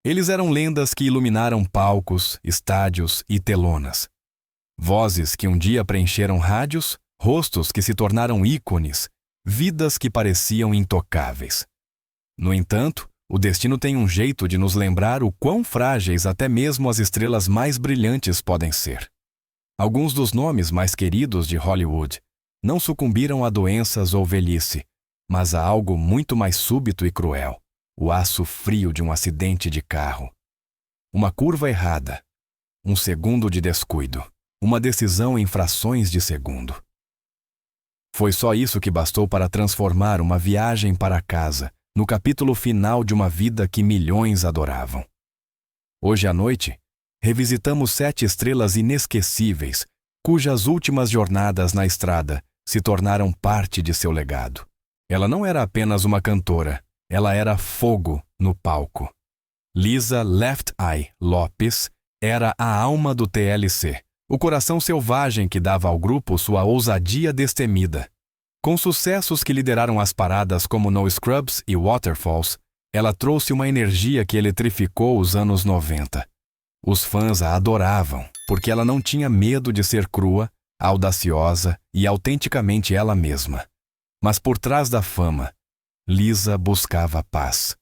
Eles eram lendas que iluminaram palcos, estádios e telonas. Vozes que um dia preencheram rádios, rostos que se tornaram ícones, vidas que pareciam intocáveis. No entanto, o destino tem um jeito de nos lembrar o quão frágeis até mesmo as estrelas mais brilhantes podem ser. Alguns dos nomes mais queridos de Hollywood não sucumbiram a doenças ou velhice, mas a algo muito mais súbito e cruel: o aço frio de um acidente de carro. Uma curva errada, um segundo de descuido, uma decisão em frações de segundo. Foi só isso que bastou para transformar uma viagem para casa no capítulo final de uma vida que milhões adoravam. Hoje à noite, revisitamos 7 estrelas inesquecíveis, cujas últimas jornadas na estrada se tornaram parte de seu legado. Ela não era apenas uma cantora, ela era fogo no palco. Lisa Left Eye Lopes era a alma do TLC, o coração selvagem que dava ao grupo sua ousadia destemida. Com sucessos que lideraram as paradas como No Scrubs e Waterfalls, ela trouxe uma energia que eletrificou os anos 90. Os fãs a adoravam, porque ela não tinha medo de ser crua, audaciosa e autenticamente ela mesma. Mas por trás da fama, Lisa buscava paz.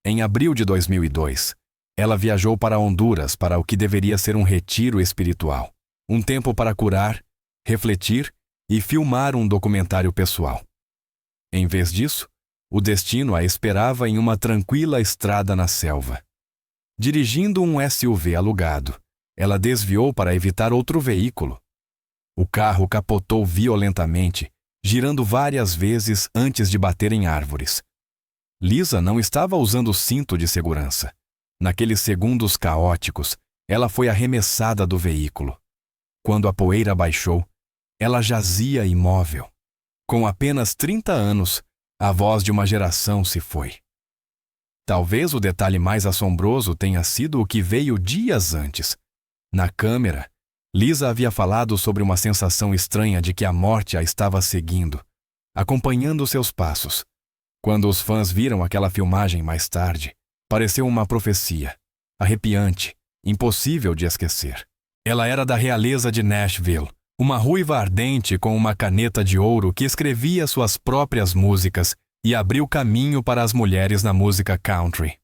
Em abril de 2002, ela viajou para Honduras para o que deveria ser um retiro espiritual, um tempo para curar, refletir e filmar um documentário pessoal. Em vez disso, o destino a esperava em uma tranquila estrada na selva. Dirigindo um SUV alugado, ela desviou para evitar outro veículo. O carro capotou violentamente, girando várias vezes antes de bater em árvores. Lisa não estava usando cinto de segurança. Naqueles segundos caóticos, ela foi arremessada do veículo. Quando a poeira baixou, ela jazia imóvel. Com apenas 30 anos, a voz de uma geração se foi. Talvez o detalhe mais assombroso tenha sido o que veio dias antes. Na câmera, Lisa havia falado sobre uma sensação estranha de que a morte a estava seguindo, acompanhando seus passos. Quando os fãs viram aquela filmagem mais tarde, pareceu uma profecia, arrepiante, impossível de esquecer. Ela era da realeza de Nashville, uma ruiva ardente com uma caneta de ouro que escrevia suas próprias músicas e abriu caminho para as mulheres na música country.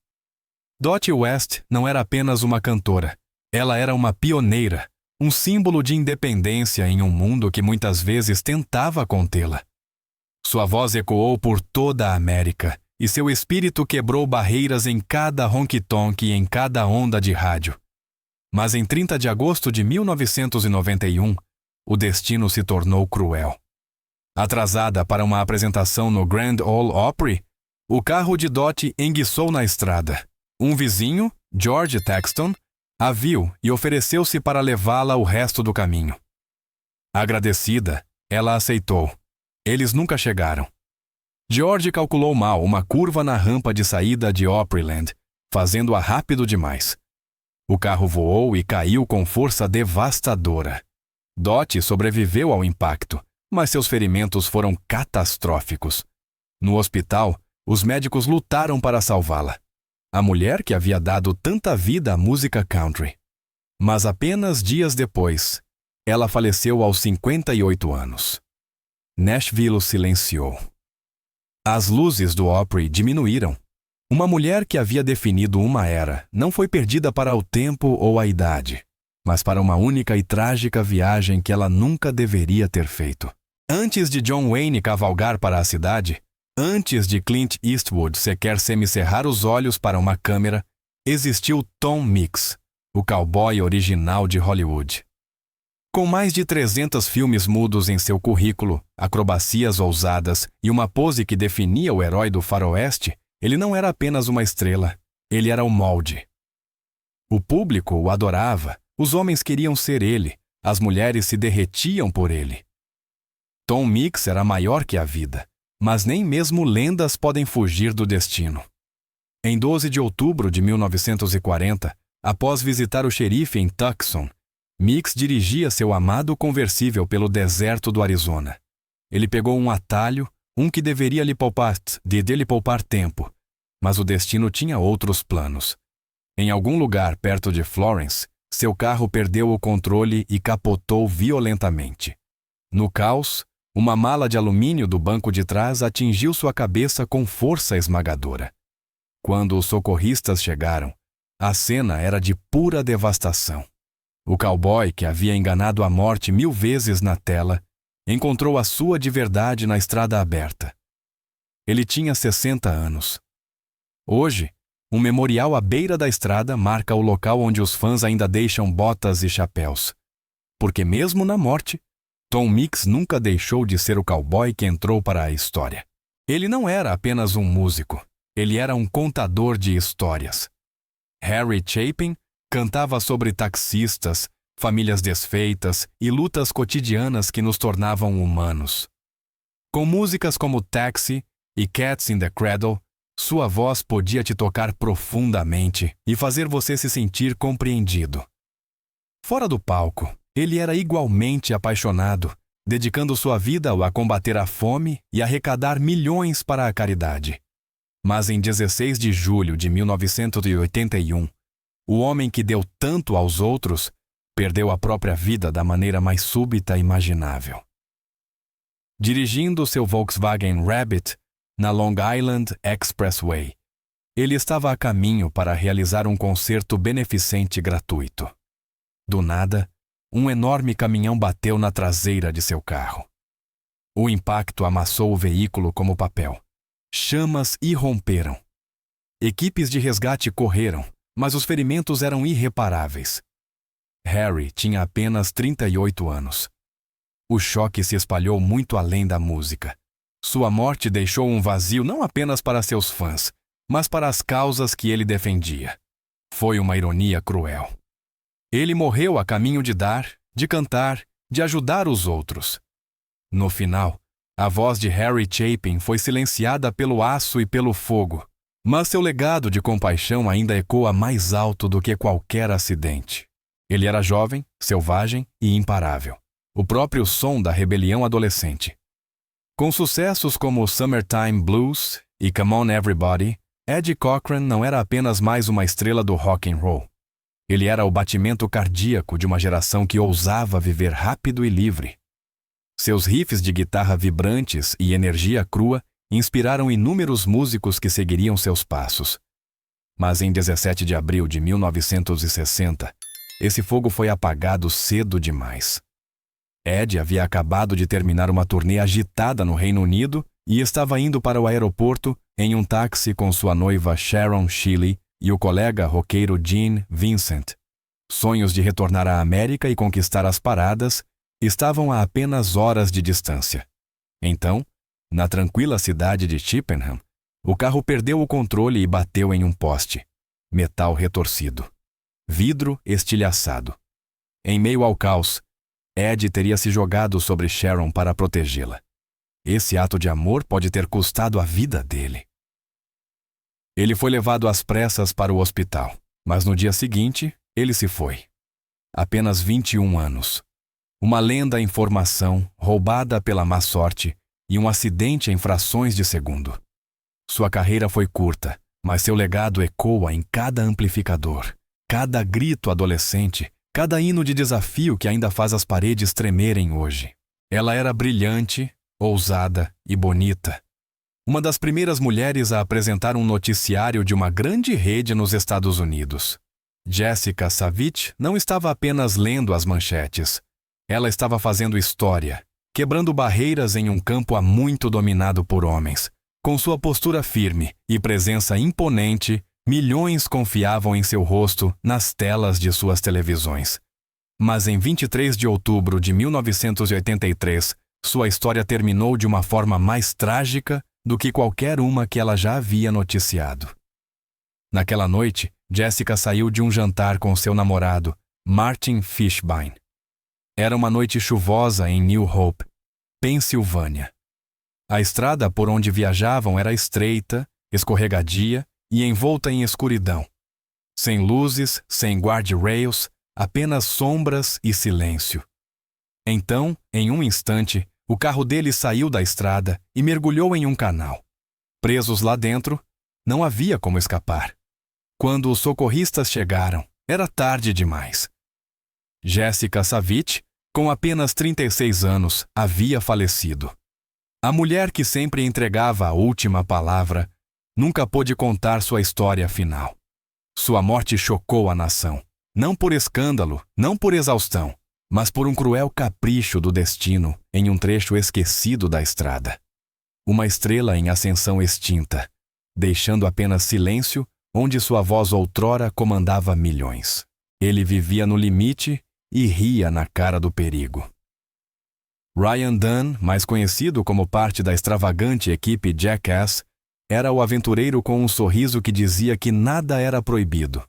Dottie West não era apenas uma cantora, ela era uma pioneira, um símbolo de independência em um mundo que muitas vezes tentava contê-la. Sua voz ecoou por toda a América e seu espírito quebrou barreiras em cada honky-tonk e em cada onda de rádio. Mas em 30 de agosto de 1991, o destino se tornou cruel. Atrasada para uma apresentação no Grand Ole Opry, o carro de Dottie enguiçou na estrada. Um vizinho, George Texton, a viu e ofereceu-se para levá-la o resto do caminho. Agradecida, ela aceitou. Eles nunca chegaram. George calculou mal uma curva na rampa de saída de Opryland, fazendo-a rápido demais. O carro voou e caiu com força devastadora. Dottie sobreviveu ao impacto, mas seus ferimentos foram catastróficos. No hospital, os médicos lutaram para salvá-la. A mulher que havia dado tanta vida à música country. Mas apenas dias depois, ela faleceu aos 58 anos. Nashville silenciou. As luzes do Opry diminuíram. Uma mulher que havia definido uma era não foi perdida para o tempo ou a idade, mas para uma única e trágica viagem que ela nunca deveria ter feito. Antes de John Wayne cavalgar para a cidade, antes de Clint Eastwood sequer semicerrar os olhos para uma câmera, existiu Tom Mix, o cowboy original de Hollywood. Com mais de 300 filmes mudos em seu currículo, acrobacias ousadas e uma pose que definia o herói do faroeste, ele não era apenas uma estrela, ele era o molde. O público o adorava, os homens queriam ser ele, as mulheres se derretiam por ele. Tom Mix era maior que a vida, mas nem mesmo lendas podem fugir do destino. Em 12 de outubro de 1940, após visitar o xerife em Tucson, Mix dirigia seu amado conversível pelo deserto do Arizona. Ele pegou um atalho, um que deveria lhe poupar tempo, mas o destino tinha outros planos. Em algum lugar perto de Florence, seu carro perdeu o controle e capotou violentamente. No caos, uma mala de alumínio do banco de trás atingiu sua cabeça com força esmagadora. Quando os socorristas chegaram, a cena era de pura devastação. O cowboy, que havia enganado a morte 1000 vezes na tela, encontrou a sua de verdade na estrada aberta. Ele tinha 60 anos. Hoje, um memorial à beira da estrada marca o local onde os fãs ainda deixam botas e chapéus. Porque mesmo na morte, Tom Mix nunca deixou de ser o cowboy que entrou para a história. Ele não era apenas um músico, ele era um contador de histórias. Harry Chapin cantava sobre taxistas, famílias desfeitas e lutas cotidianas que nos tornavam humanos. Com músicas como Taxi e Cats in the Cradle, sua voz podia te tocar profundamente e fazer você se sentir compreendido. Fora do palco, ele era igualmente apaixonado, dedicando sua vida a combater a fome e arrecadar milhões para a caridade. Mas em 16 de julho de 1981, o homem que deu tanto aos outros perdeu a própria vida da maneira mais súbita imaginável. Dirigindo seu Volkswagen Rabbit na Long Island Expressway, ele estava a caminho para realizar um concerto beneficente gratuito. Do nada, um enorme caminhão bateu na traseira de seu carro. O impacto amassou o veículo como papel. Chamas irromperam. Equipes de resgate correram, mas os ferimentos eram irreparáveis. Harry tinha apenas 38 anos. O choque se espalhou muito além da música. Sua morte deixou um vazio não apenas para seus fãs, mas para as causas que ele defendia. Foi uma ironia cruel. Ele morreu a caminho de dar, de cantar, de ajudar os outros. No final, a voz de Harry Chapin foi silenciada pelo aço e pelo fogo, mas seu legado de compaixão ainda ecoa mais alto do que qualquer acidente. Ele era jovem, selvagem e imparável. O próprio som da rebelião adolescente. Com sucessos como Summertime Blues e Come On Everybody, Eddie Cochran não era apenas mais uma estrela do rock and roll. Ele era o batimento cardíaco de uma geração que ousava viver rápido e livre. Seus riffs de guitarra vibrantes e energia crua inspiraram inúmeros músicos que seguiriam seus passos. Mas em 17 de abril de 1960, esse fogo foi apagado cedo demais. Ed havia acabado de terminar uma turnê agitada no Reino Unido e estava indo para o aeroporto em um táxi com sua noiva Sharon Sheeley e o colega roqueiro Gene Vincent. Sonhos de retornar à América e conquistar as paradas estavam a apenas horas de distância. Então, na tranquila cidade de Chippenham, o carro perdeu o controle e bateu em um poste. Metal retorcido. Vidro estilhaçado. Em meio ao caos, Ed teria se jogado sobre Sharon para protegê-la. Esse ato de amor pode ter custado a vida dele. Ele foi levado às pressas para o hospital, mas no dia seguinte, ele se foi. Apenas 21 anos. Uma lenda em formação, roubada pela má sorte, e um acidente em frações de segundo. Sua carreira foi curta, mas seu legado ecoa em cada amplificador, cada grito adolescente, cada hino de desafio que ainda faz as paredes tremerem hoje. Ela era brilhante, ousada e bonita. Uma das primeiras mulheres a apresentar um noticiário de uma grande rede nos Estados Unidos. Jessica Savitch não estava apenas lendo as manchetes. Ela estava fazendo história, quebrando barreiras em um campo há muito dominado por homens. Com sua postura firme e presença imponente, milhões confiavam em seu rosto nas telas de suas televisões. Mas em 23 de outubro de 1983, sua história terminou de uma forma mais trágica do que qualquer uma que ela já havia noticiado. Naquela noite, Jessica saiu de um jantar com seu namorado, Martin Fishbein. Era uma noite chuvosa em New Hope, Pensilvânia. A estrada por onde viajavam era estreita, escorregadia e envolta em escuridão. Sem luzes, sem guardrails, apenas sombras e silêncio. Então, em um instante, o carro dele saiu da estrada e mergulhou em um canal. Presos lá dentro, não havia como escapar. Quando os socorristas chegaram, era tarde demais. Jessica Savitch, com apenas 36 anos, havia falecido. A mulher que sempre entregava a última palavra nunca pôde contar sua história final. Sua morte chocou a nação, não por escândalo, não por exaustão, mas por um cruel capricho do destino em um trecho esquecido da estrada. Uma estrela em ascensão extinta, deixando apenas silêncio onde sua voz outrora comandava milhões. Ele vivia no limite e ria na cara do perigo. Ryan Dunn, mais conhecido como parte da extravagante equipe Jackass, era o aventureiro com um sorriso que dizia que nada era proibido.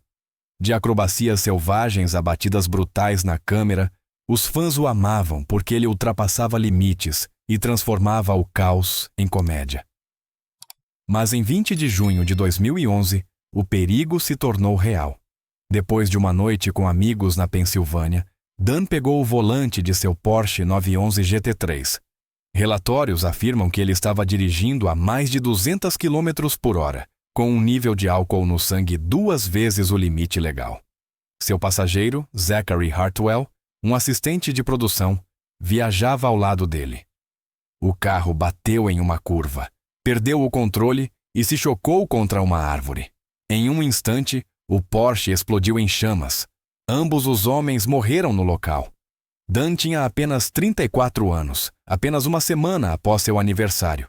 De acrobacias selvagens a batidas brutais na câmera, os fãs o amavam porque ele ultrapassava limites e transformava o caos em comédia. Mas em 20 de junho de 2011, o perigo se tornou real. Depois de uma noite com amigos na Pensilvânia, Dunn pegou o volante de seu Porsche 911 GT3. Relatórios afirmam que ele estava dirigindo a mais de 200 km por hora, com um nível de álcool no sangue 2 vezes o limite legal. Seu passageiro, Zachary Hartwell, um assistente de produção, viajava ao lado dele. O carro bateu em uma curva, perdeu o controle e se chocou contra uma árvore. Em um instante, o Porsche explodiu em chamas. Ambos os homens morreram no local. Dunn tinha apenas 34 anos, apenas uma semana após seu aniversário.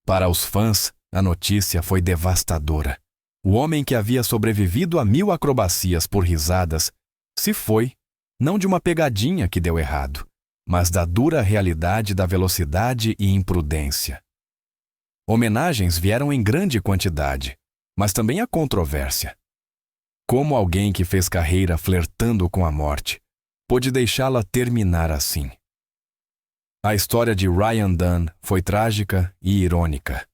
Para os fãs, a notícia foi devastadora. O homem que havia sobrevivido a 1000 acrobacias por risadas se foi, não de uma pegadinha que deu errado, mas da dura realidade da velocidade e imprudência. Homenagens vieram em grande quantidade, mas também a controvérsia. Como alguém que fez carreira flertando com a morte pôde deixá-la terminar assim? A história de Ryan Dunn foi trágica e irônica.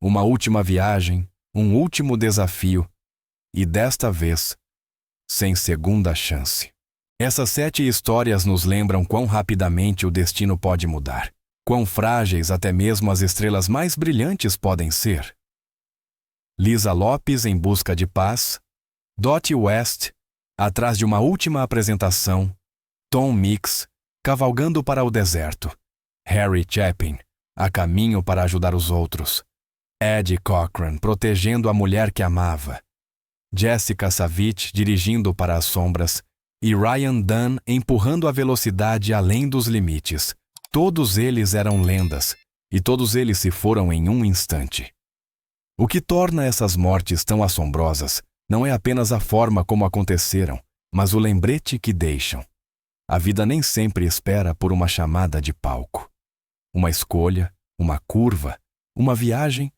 Uma última viagem, um último desafio, e desta vez, sem segunda chance. Essas 7 histórias nos lembram quão rapidamente o destino pode mudar, quão frágeis até mesmo as estrelas mais brilhantes podem ser. Lisa Lopes em busca de paz, Dottie West, atrás de uma última apresentação, Tom Mix, cavalgando para o deserto, Harry Chapin, a caminho para ajudar os outros, Eddie Cochran protegendo a mulher que amava, Jessica Savitch dirigindo para as sombras e Ryan Dunn empurrando a velocidade além dos limites. Todos eles eram lendas e todos eles se foram em um instante. O que torna essas mortes tão assombrosas não é apenas a forma como aconteceram, mas o lembrete que deixam. A vida nem sempre espera por uma chamada de palco. Uma escolha, uma curva, uma viagem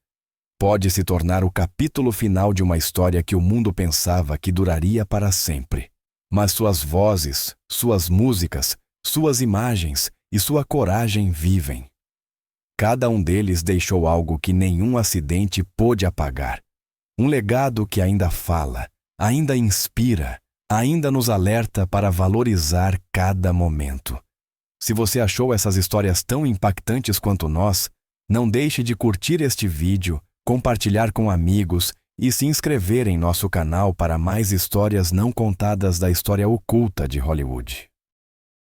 pode se tornar o capítulo final de uma história que o mundo pensava que duraria para sempre. Mas suas vozes, suas músicas, suas imagens e sua coragem vivem. Cada um deles deixou algo que nenhum acidente pôde apagar. Um legado que ainda fala, ainda inspira, ainda nos alerta para valorizar cada momento. Se você achou essas histórias tão impactantes quanto nós, não deixe de curtir este vídeo, compartilhar com amigos e se inscrever em nosso canal para mais histórias não contadas da história oculta de Hollywood.